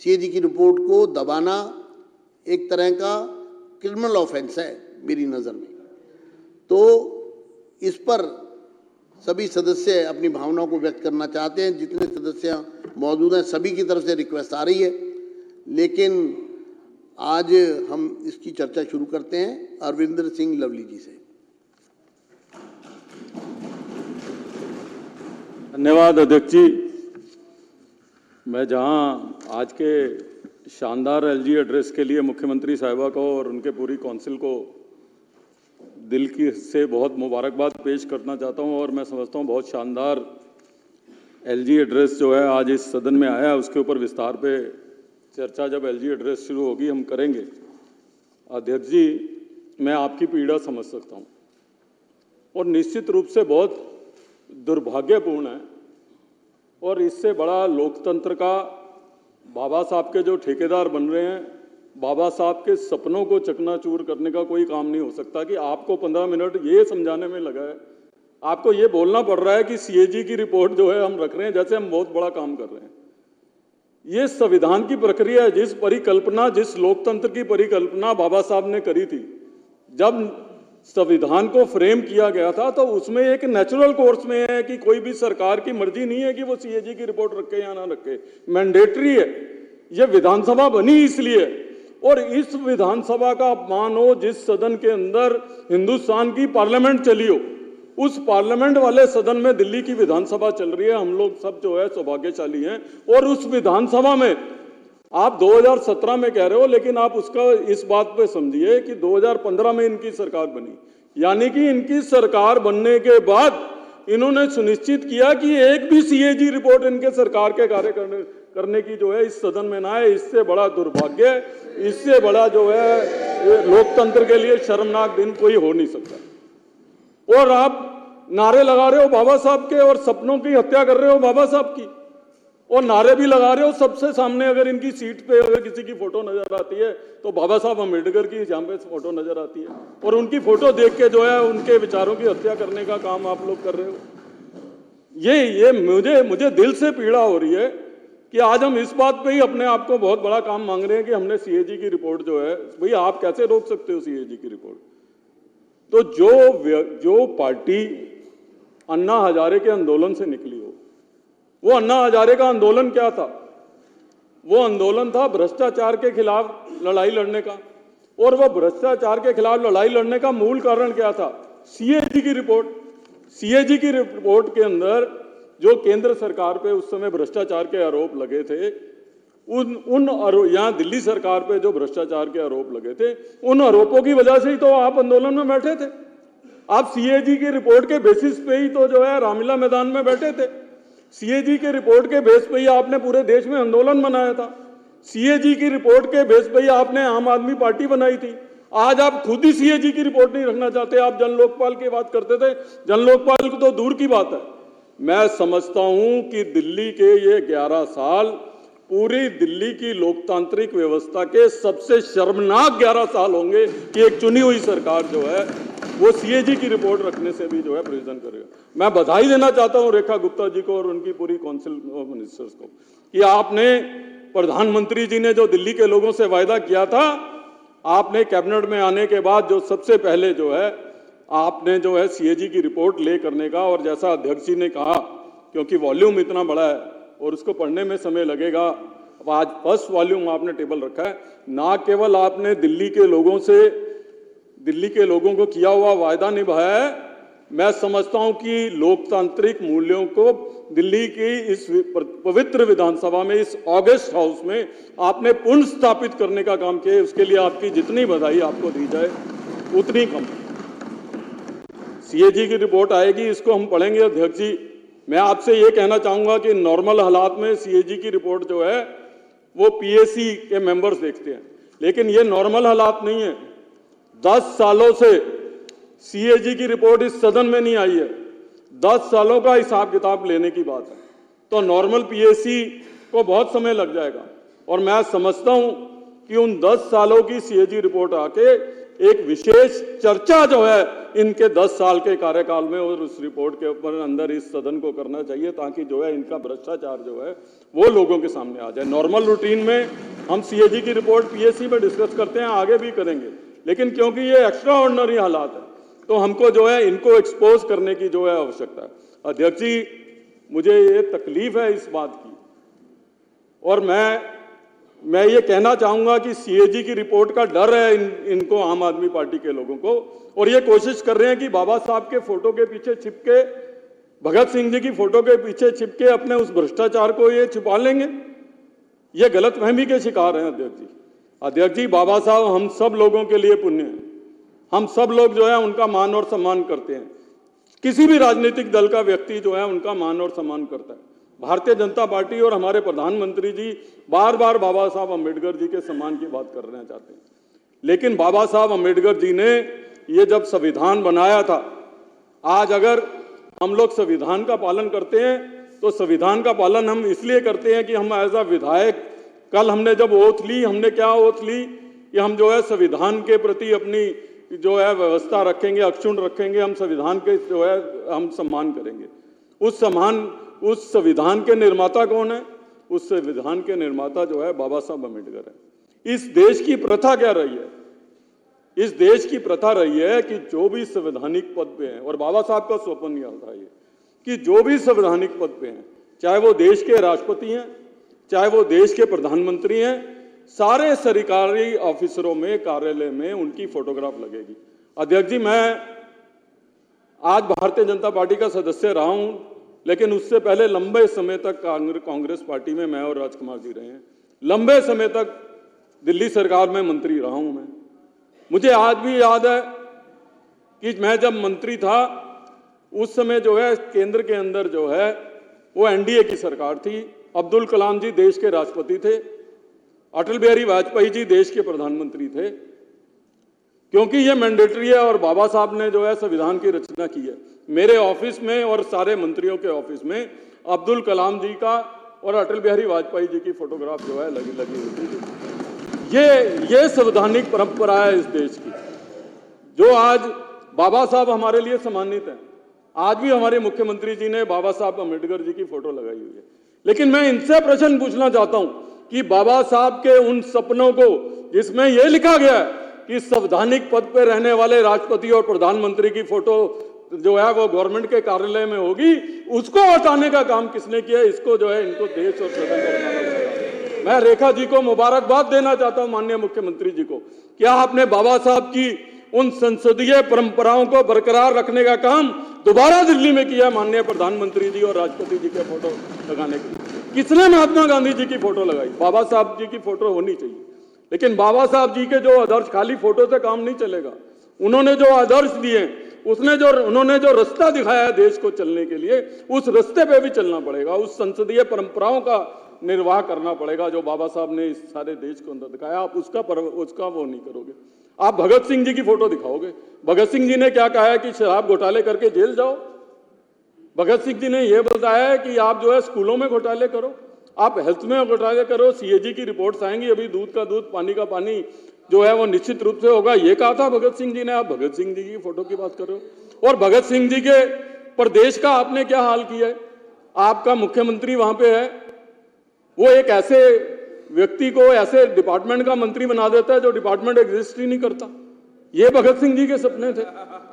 CAG की report को दबाना एक तरह का क्रिमिनल ऑफेंस है मेरी नज़र में। तो इस पर सभी सदस्य अपनी भावनाओं को व्यक्त करना चाहते हैं। जितने सदस्य मौजूद हैं सभी की तरफ से रिक्वेस्ट आ रही है, लेकिन आज हम इसकी चर्चा शुरू करते हैं अरविंदर सिंह लवली जी से। धन्यवाद अध्यक्ष जी। मैं जहां आज के शानदार एलजी एड्रेस के लिए मुख्यमंत्री साहिबा को और उनके पूरी काउंसिल को दिल की से बहुत मुबारकबाद पेश करना चाहता हूं, और मैं समझता हूं बहुत शानदार एलजी एड्रेस जो है आज इस सदन में आया, उसके ऊपर विस्तार पे चर्चा जब एलजी एड्रेस शुरू होगी हम करेंगे। अध्यक्ष जी, मैं आपकी पीड़ा समझ सकता हूं और निश्चित रूप से बहुत दुर्भाग्यपूर्ण है, और इससे बड़ा लोकतंत्र का बाबा साहब के जो ठेकेदार बन रहे हैं, बाबा साहब के सपनों को चकनाचूर करने का कोई काम नहीं हो सकता कि आपको 15 मिनट ये समझाने में लगा है, आपको ये बोलना पड़ रहा है कि सीएजी की रिपोर्ट जो है हम रख रहे हैं जैसे हम बहुत बड़ा काम कर रहे हैं। ये संविधान की प्रक्रिया है, जिस परिकल्पना, जिस लोकतंत्र की परिकल्पना बाबा साहब ने करी थी, जब संविधान को फ्रेम किया गया था, तो उसमें एक नेचुरल कोर्स में है कि कोई भी सरकार की मर्जी नहीं है कि वो सीएजी की रिपोर्ट रखे या ना रखे, मैंडेटरी है। ये विधानसभा बनी इसलिए, और इस विधानसभा का अपमान हो जिस सदन के अंदर हिंदुस्तान की पार्लियामेंट चली हो, उस पार्लियामेंट वाले सदन में दिल्ली की विधानसभा चल रही है। हम लोग सब जो है सौभाग्यशाली हैं, और उस विधानसभा में आप 2017 में कह रहे हो, लेकिन आप उसका इस बात पे समझिए कि 2015 में इनकी सरकार बनी, यानी कि इनकी सरकार बनने के बाद इन्होंने सुनिश्चित किया कि एक भी सीएजी रिपोर्ट इनके सरकार के कार्य करने की जो है इस सदन में ना आए। इससे बड़ा दुर्भाग्य, इससे बड़ा जो है लोकतंत्र के लिए शर्मनाक दिन कोई हो नहीं सकता। और आप नारे लगा रहे हो बाबा साहब के, और सपनों की हत्या कर रहे हो बाबा साहब की, और नारे भी लगा रहे हो सबसे सामने। अगर इनकी सीट पे अगर किसी की फोटो नजर आती है तो बाबा साहब अम्बेडकर की जहाँ पे फोटो नजर आती है, और उनकी फोटो देख के जो है उनके विचारों की हत्या करने का काम आप लोग कर रहे हो। ये मुझे दिल से पीड़ा हो रही है कि आज हम इस बात पे ही अपने आप को बहुत बड़ा काम मांग रहे हैं कि हमने सीएजी की रिपोर्ट जो है, भाई आप कैसे रोक सकते हो सीएजी की रिपोर्ट। तो जो पार्टी अन्ना हजारे के आंदोलन से निकली हो, वो अन्ना हजारे का आंदोलन क्या था? वो आंदोलन था भ्रष्टाचार के खिलाफ लड़ाई लड़ने का, और वो भ्रष्टाचार के खिलाफ लड़ाई लड़ने का मूल कारण क्या था? सीएजी की रिपोर्ट। सीएजी की रिपोर्ट के अंदर जो केंद्र सरकार पे उस समय भ्रष्टाचार के आरोप लगे थे, यहाँ दिल्ली सरकार पे जो भ्रष्टाचार के आरोप लगे थे, उन आरोपों की वजह से ही तो आप आंदोलन में बैठे थे। आप सीएजी की रिपोर्ट के बेसिस पे ही तो जो है रामलीला मैदान में बैठे थे। सीएजी के रिपोर्ट के बेस पे ही आपने पूरे देश में आंदोलन मनाया था। सीएजी की रिपोर्ट के बेस पे ही आपने आम आदमी पार्टी बनाई थी। आज आप खुद ही सीएजी की रिपोर्ट नहीं रखना चाहते, आप जन लोकपाल की बात करते थे। जन लोकपाल तो दूर की बात है। मैं समझता हूं कि दिल्ली के ये 11 साल पूरी दिल्ली की लोकतांत्रिक व्यवस्था के सबसे शर्मनाक 11 साल होंगे कि एक चुनी हुई सरकार जो है वो सीएजी की रिपोर्ट रखने से भी जो है प्रेजेंट करेगा। मैं बधाई देना चाहता हूं रेखा गुप्ता जी को और उनकी पूरी काउंसिल ऑफ मिनिस्टर्स को कि आपने, प्रधानमंत्री जी ने जो दिल्ली के लोगों से वायदा किया था, आपने कैबिनेट में आने के बाद जो सबसे पहले जो है आपने जो है सीएजी की रिपोर्ट ले करने का, और जैसा अध्यक्ष जी ने कहा, क्योंकि वॉल्यूम इतना बड़ा है और उसको पढ़ने में समय लगेगा, अब आज फर्स्ट वॉल्यूम आपने टेबल रखा है। ना केवल आपने दिल्ली के लोगों को किया हुआ वायदा निभाया है, मैं समझता हूं कि लोकतांत्रिक मूल्यों को दिल्ली की इस पवित्र विधानसभा में, इस ऑगस्ट हाउस में आपने पुनः स्थापित करने का काम किया। उसके लिए आपकी जितनी बधाई आपको दी जाए उतनी कम। सीएजी की रिपोर्ट आएगी, इसको हम पढ़ेंगे। अध्यक्ष जी, मैं आपसे ये कहना चाहूंगा कि नॉर्मल हालात में सीएजी की रिपोर्ट जो है वो पीएसी के मेंबर्स देखते हैं, लेकिन ये नॉर्मल हालात नहीं है। 10 सालों से सीएजी की रिपोर्ट इस सदन में नहीं आई है। 10 सालों का हिसाब किताब लेने की बात है, तो नॉर्मल पीएसी को बहुत समय लग जाएगा। और मैं समझता हूं कि उन 10 सालों की सीएजी रिपोर्ट आके एक विशेष चर्चा जो है इनके 10 साल के कार्यकाल में और उस रिपोर्ट के ऊपर अंदर इस सदन को करना चाहिए, ताकि जो है इनका भ्रष्टाचार जो है वो लोगों के सामने आ जाए। नॉर्मल रूटीन में हम सीएजी की रिपोर्ट पीएससी में डिस्कस करते हैं, आगे भी करेंगे, लेकिन क्योंकि ये एक्स्ट्रा ऑर्डिनरी हालात है तो हमको जो है इनको एक्सपोज करने की जो है आवश्यकता है। अध्यक्ष जी, मुझे ये तकलीफ है इस बात की, और मैं ये कहना चाहूंगा कि सीएजी की रिपोर्ट का डर है इनको, आम आदमी पार्टी के लोगों को, और ये कोशिश कर रहे हैं कि बाबा साहब के फोटो के पीछे छिपके, भगत सिंह जी की फोटो के पीछे छिपके अपने उस भ्रष्टाचार को ये छुपा लेंगे। ये गलतफहमी के शिकार हैं अध्यक्ष जी। अध्यक्ष जी, बाबा साहब हम सब लोगों के लिए पुण्य है, हम सब लोग जो है उनका मान और सम्मान करते हैं। किसी भी राजनीतिक दल का व्यक्ति जो है उनका मान और सम्मान करता है। भारतीय जनता पार्टी और हमारे प्रधानमंत्री जी बार बार बाबा साहब अम्बेडकर जी के सम्मान की बात करना चाहते हैं, लेकिन बाबा साहब अम्बेडकर जी ने ये जब संविधान बनाया था, आज अगर हम लोग संविधान का पालन करते हैं तो संविधान का पालन हम इसलिए करते हैं कि हम एज अ विधायक, कल हमने जब ओथ ली, हमने क्या ओथ ली कि हम जो है संविधान के प्रति अपनी जो है व्यवस्था रखेंगे, अक्षुण्ण रखेंगे, हम संविधान के जो है हम सम्मान करेंगे। उस संविधान के निर्माता कौन है? उस संविधान के निर्माता जो है बाबा साहब अम्बेडकर है। इस देश की प्रथा क्या रही है? इस देश की प्रथा रही है कि जो भी संवैधानिक पद पे हैं, और बाबा साहब का स्वप्न यह था ये कि जो भी संवैधानिक पद पे हैं, चाहे वो देश के राष्ट्रपति हैं, चाहे वो देश के प्रधानमंत्री हैं, सारे सरकारी ऑफिसरों में, कार्यालय में उनकी फोटोग्राफ लगेगी। अध्यक्ष जी, मैं आज भारतीय जनता पार्टी का सदस्य रहा हूं, लेकिन उससे पहले लंबे समय तक कांग्रेस पार्टी में मैं और राजकुमार जी रहे हैं। लंबे समय तक दिल्ली सरकार में मंत्री रहा हूं मैं। मुझे आज भी याद है कि मैं जब मंत्री था उस समय जो है केंद्र के अंदर जो है वो एनडीए की सरकार थी। अब्दुल कलाम जी देश के राष्ट्रपति थे, अटल बिहारी वाजपेयी जी देश के प्रधानमंत्री थे, क्योंकि ये मैंडेटरी है और बाबा साहब ने जो है संविधान की रचना की है। मेरे ऑफिस में और सारे मंत्रियों के ऑफिस में अब्दुल कलाम जी का और अटल बिहारी वाजपेयी जी की फोटोग्राफ जो है लगी होती थी। ये संवैधानिक परंपरा है इस देश की, जो आज बाबा साहब हमारे लिए सम्मानित है। आज भी हमारे मुख्यमंत्री जी ने बाबा साहब अम्बेडकर जी की फोटो लगाई हुई है। लेकिन मैं इनसे प्रश्न पूछना चाहता हूं कि बाबा साहब के उन सपनों को जिसमें यह लिखा गया है कि संवैधानिक पद पर रहने वाले राष्ट्रपति और प्रधानमंत्री की फोटो जो है वो गवर्नमेंट के कार्यालय में होगी, उसको हटाने का काम किसने किया? इसको जो है इनको देश और सदन को बनाना पड़ेगा। मैं रेखा जी को मुबारकबाद देना चाहता हूं, माननीय मुख्यमंत्री जी को, क्या आपने बाबा साहब की उन संसदीय परंपराओं को बरकरार रखने का काम दोबारा दिल्ली में किया माननीय प्रधानमंत्री जी और राष्ट्रपति जी के फोटो लगाने के लिए। किसने महात्मा गांधी जी की फोटो लगाई? बाबा साहब जी की फोटो होनी चाहिए। लेकिन बाबा साहब जी के जो आदर्श, खाली फोटो से काम नहीं चलेगा। उन्होंने जो आदर्श दिए, उन्होंने जो रास्ता दिखाया है देश को चलने के लिए, उस रास्ते पे भी चलना पड़ेगा। उस संसदीय परंपराओं का निर्वाह करना पड़ेगा जो बाबा साहब ने इस सारे देश को अंदर दिखाया। आप उसका वो नहीं करोगे। आप भगत सिंह जी की फोटो दिखाओगे। भगत सिंह जी ने क्या कहा है कि शराब घोटाले करके जेल जाओ। भगत सिंह जी ने यह बताया है कि आप जो है स्कूलों में घोटाले करो, आप हेल्थ में घोटाले करो। सीएजी की रिपोर्ट्स आएंगी, अभी दूध का दूध पानी का पानी जो है वो निश्चित रूप से होगा, ये कहा था भगत सिंह जी ने। आप भगत सिंह जी की फोटो की बात कर रहे हो। और भगत सिंह जी के प्रदेश का आपने क्या हाल किया है? आपका मुख्यमंत्री वहां पे है, वो एक ऐसे व्यक्ति को ऐसे डिपार्टमेंट का मंत्री बना देता है जो डिपार्टमेंट एग्जिस्ट ही नहीं करता। ये भगत सिंह जी के सपने थे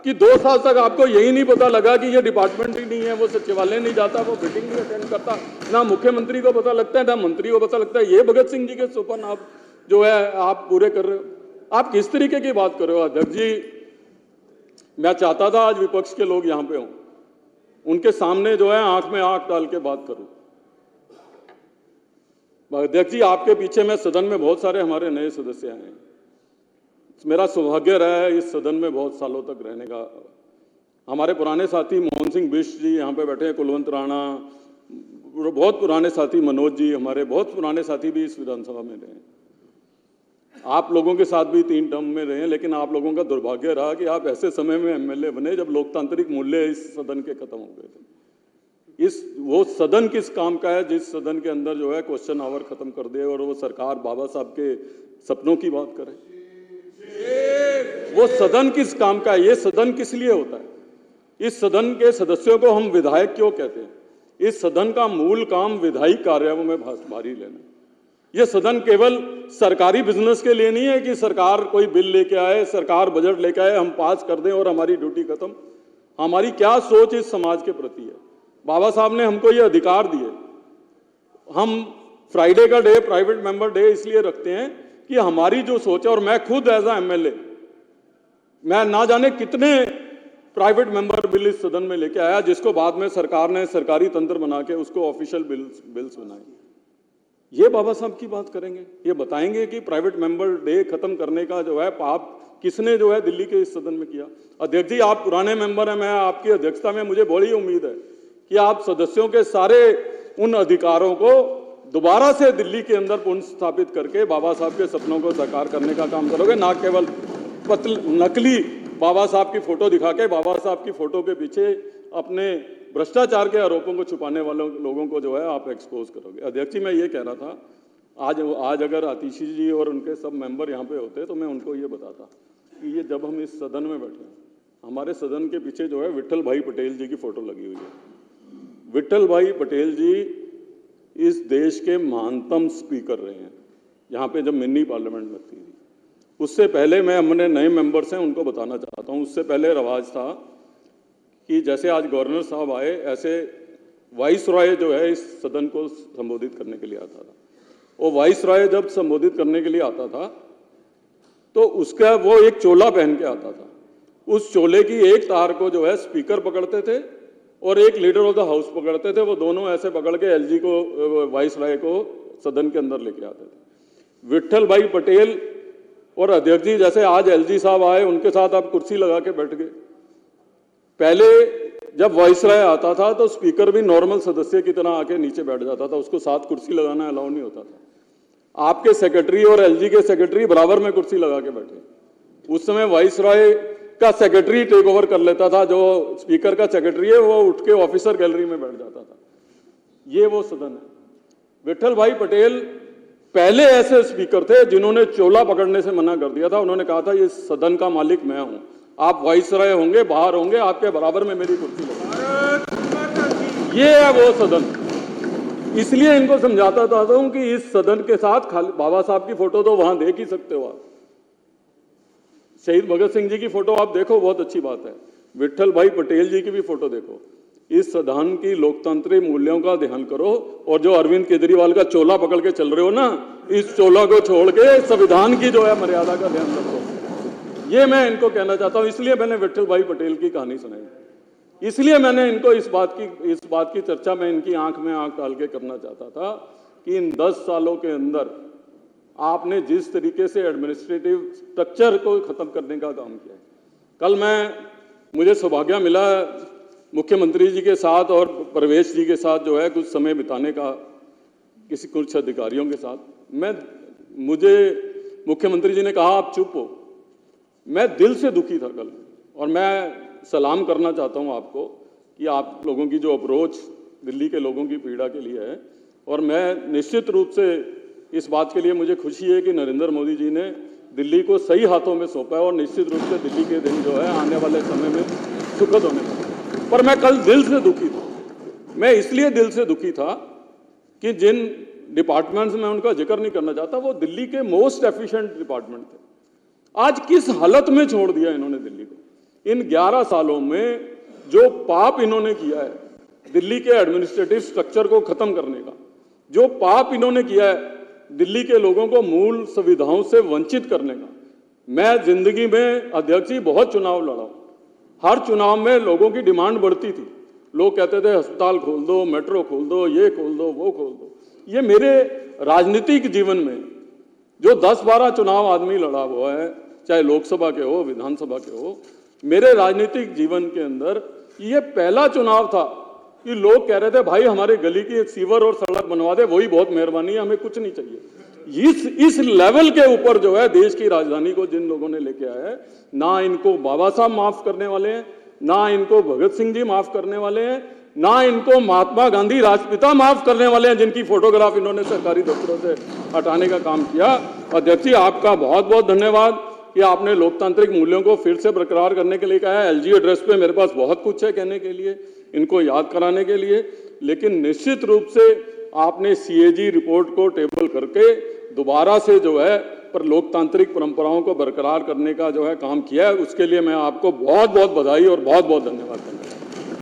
कि 2 साल तक आपको यही नहीं पता लगा कि ये डिपार्टमेंट ही नहीं है, वो सचिवालय नहीं जाता, वो मीटिंग नहीं अटेंड करता, ना मुख्यमंत्री को पता लगता है ना मंत्री को पता लगता है। ये भगत सिंह जी के सपन आप जो है आप पूरे कर रहे हो। आप किस तरीके की बात कर रहे हो? अध्यक्ष जी, मैं चाहता था आज विपक्ष के लोग यहां पे हों, उनके सामने जो है आंख में आंख डाल के बात करूं। अध्यक्ष जी, आपके पीछे मैं सदन में बहुत सारे हमारे नए सदस्य आए हैं। मेरा सौभाग्य रहा है इस सदन में बहुत सालों तक रहने का। हमारे पुराने साथी मोहन सिंह बिष्ट जी यहाँ पे बैठे हैं, कुलवंत राणा, बहुत पुराने साथी मनोज जी, हमारे बहुत पुराने साथी भी इस विधानसभा में रहे हैं। आप लोगों के साथ भी 3 टर्म में रहे, लेकिन आप लोगों का दुर्भाग्य रहा कि आप ऐसे समय में एमएलए बने जब लोकतांत्रिक मूल्य इस सदन के खत्म हो गए थे। वो सदन किस काम का है जिस सदन के अंदर जो है क्वेश्चन आवर खत्म कर दे और वो सरकार बाबा साहब के सपनों की बात करे। वो सदन किस काम का है, ये सदन किस लिए होता है, इस सदन के सदस्यों को हम विधायक क्यों कहते हैं। इस सदन का मूल काम विधायी कार्यों में भारी लेना। यह सदन केवल सरकारी बिजनेस के लिए नहीं है कि सरकार कोई बिल लेके आए, सरकार बजट लेके आए, हम पास कर दें और हमारी ड्यूटी खत्म। हमारी क्या सोच इस समाज के प्रति है। बाबा साहब ने हमको ये अधिकार दिए। हम फ्राइडे का डे प्राइवेट मेंबर डे इसलिए रखते हैं कि हमारी जो सोच है, और मैं खुद एज ए एमएलए मैं ना जाने कितने प्राइवेट मेंबर बिल इस सदन में लेके आया, जिसको बाद में सरकार ने सरकारी तंत्र बना के उसको ऑफिशियल बिल्स बनाए। ये बाबा साहब की बात करेंगे, ये बताएंगे कि प्राइवेट मेंबर डे खत्म करने का जो है पाप किसने जो है दिल्ली के इस सदन में किया। अध्यक्ष जी, आप पुराने मेंबर हैं, मैं आपकी अध्यक्षता में मुझे बड़ी उम्मीद है कि आप सदस्यों के सारे उन अधिकारों को दोबारा से दिल्ली के अंदर पुनर्स्थापित करके बाबा साहब के सपनों को साकार करने का काम करोगे, ना केवल नकली बाबा साहब की फोटो दिखा के बाबा साहब की फोटो के पीछे अपने भ्रष्टाचार के आरोपों को छुपाने वाले लोगों को जो है आप एक्सपोज करोगे। अध्यक्ष जी, मैं ये कह रहा था, आज अगर आतिशी जी और उनके सब मेंबर यहाँ पे होते तो मैं उनको ये बताता कि ये जब हम इस सदन में बैठे हैं, हमारे सदन के पीछे जो है विट्ठल भाई पटेल जी की फोटो लगी हुई है। विट्ठल भाई पटेल जी इस देश के महानतम स्पीकर रहे हैं। यहाँ पे जब मिनी पार्लियामेंट लगती थी, उससे पहले मैं अपने नए मेंबर्स हैं उनको बताना चाहता हूँ, उससे पहले रवाज था कि जैसे आज गवर्नर साहब आए, ऐसे वाइस रॉय जो है इस सदन को संबोधित करने के लिए आता था। वो वाइस रॉय जब संबोधित करने के लिए आता था तो उसका वो एक चोला पहन के आता था। उस चोले की एक तार को जो है स्पीकर पकड़ते थे और एक लीडर ऑफ द हाउस पकड़ते थे। वो दोनों ऐसे पकड़ के एलजी को, वाइस रॉय को सदन के अंदर लेके आते थे। विट्ठल भाई पटेल और अध्यक्ष जी जैसे आज एलजी साहब आए, उनके साथ आप कुर्सी लगा के बैठ गए। पहले जब वाइस रॉय आता था तो स्पीकर भी नॉर्मल सदस्य की तरह आके नीचे बैठ जाता था, उसको साथ कुर्सी लगाना अलाउ नहीं होता था। आपके सेक्रेटरी और एलजी के सेक्रेटरी बराबर में कुर्सी लगा के बैठे। उस समय वाइस रॉय का सेक्रेटरी टेक ओवर कर लेता था, जो स्पीकर का सेक्रेटरी है वो उठ के ऑफिसर गैलरी में बैठ जाता था। ये वो सदन है। विट्ठल भाई पटेल पहले ऐसे स्पीकर थे जिन्होंने चोला पकड़ने से मना कर दिया था। उन्होंने कहा था ये सदन का मालिक मैं हूं, आप वाइस रॉय होंगे, बाहर होंगे, आपके बराबर में मेरी कुर्सी लगी। ये है वो सदन। इसलिए इनको समझाता था कि इस सदन के साथ खाली बाबा साहब की फोटो तो वहां देख ही सकते हो आप। शहीद भगत सिंह जी की फोटो आप देखो, बहुत अच्छी बात है। विट्ठल भाई पटेल जी की भी फोटो देखो। इस सदन की लोकतांत्रिक मूल्यों का ध्यान करो, और जो अरविंद केजरीवाल का चोला पकड़ के चल रहे हो ना, इस चोला को छोड़ के संविधान की जो है मर्यादा का ध्यान रखो। ये मैं इनको कहना चाहता हूं। इसलिए मैंने विट्ठल भाई पटेल की कहानी सुनाई, इसलिए मैंने इनको इस बात की चर्चा में इनकी आंख में आंख डाल के करना चाहता था कि इन 10 सालों के अंदर आपने जिस तरीके से एडमिनिस्ट्रेटिव स्ट्रक्चर को खत्म करने का काम किया है। मुझे सौभाग्य मिला मुख्यमंत्री जी के साथ और परवेश जी के साथ जो है कुछ समय बिताने का, कुछ अधिकारियों के साथ। मुझे मुख्यमंत्री जी ने कहा आप चुप हो। मैं दिल से दुखी था कल, और मैं सलाम करना चाहता हूं आपको कि आप लोगों की जो अप्रोच दिल्ली के लोगों की पीड़ा के लिए है। और मैं निश्चित रूप से इस बात के लिए मुझे खुशी है कि नरेंद्र मोदी जी ने दिल्ली को सही हाथों में सौंपा है, और निश्चित रूप से दिल्ली के दिन जो है आने वाले समय में सुखद होने वाले। पर मैं कल दिल से दुखी था। मैं इसलिए दिल से दुखी था कि जिन डिपार्टमेंट्स में उनका जिक्र नहीं करना चाहता, वो दिल्ली के मोस्ट एफिशिएंट डिपार्टमेंट थे। आज किस हालत में छोड़ दिया इन्होंने दिल्ली को। इन 11 सालों में जो पाप इन्होंने किया है दिल्ली के एडमिनिस्ट्रेटिव स्ट्रक्चर को खत्म करने का, जो पाप इन्होंने किया है दिल्ली के लोगों को मूल सुविधाओं से वंचित करने का। मैं जिंदगी में अध्यक्ष जी बहुत चुनाव लड़ा। हर चुनाव में लोगों की डिमांड बढ़ती थी। लोग कहते थे अस्पताल खोल दो, मेट्रो खोल दो, ये खोल दो, वो खोल दो। ये मेरे राजनीतिक जीवन में जो 10-12 चुनाव आदमी लड़ा हुआ है, चाहे लोकसभा के हो, विधानसभा के हो, मेरे राजनीतिक जीवन के अंदर ये पहला चुनाव था कि लोग कह रहे थे भाई हमारे गली की एक सीवर और सड़क बनवा दे, वही बहुत मेहरबानी है, हमें कुछ नहीं चाहिए। इस लेवल के ऊपर जो है देश की राजधानी को जिन लोगों ने लेके आया है, ना इनको बाबा साहब माफ करने वाले हैं, ना इनको भगत सिंह जी माफ करने वाले हैं, ना इनको महात्मा गांधी राष्ट्रपिता माफ करने वाले हैं, जिनकी फोटोग्राफ इन्होंने सरकारी दफ्तरों से हटाने का काम किया। अध्यक्ष जी आपका बहुत बहुत धन्यवाद। कि आपने लोकतांत्रिक मूल्यों को फिर से बरकरार करने के लिए कहा है। एलजी एड्रेस पे मेरे पास बहुत कुछ है कहने के लिए, इनको याद कराने के लिए, लेकिन निश्चित रूप से आपने सीएजी रिपोर्ट को टेबल करके दोबारा से जो है पर लोकतांत्रिक परंपराओं को बरकरार करने का जो है काम किया है। उसके लिए मैं आपको बहुत बहुत बधाई और बहुत बहुत धन्यवाद।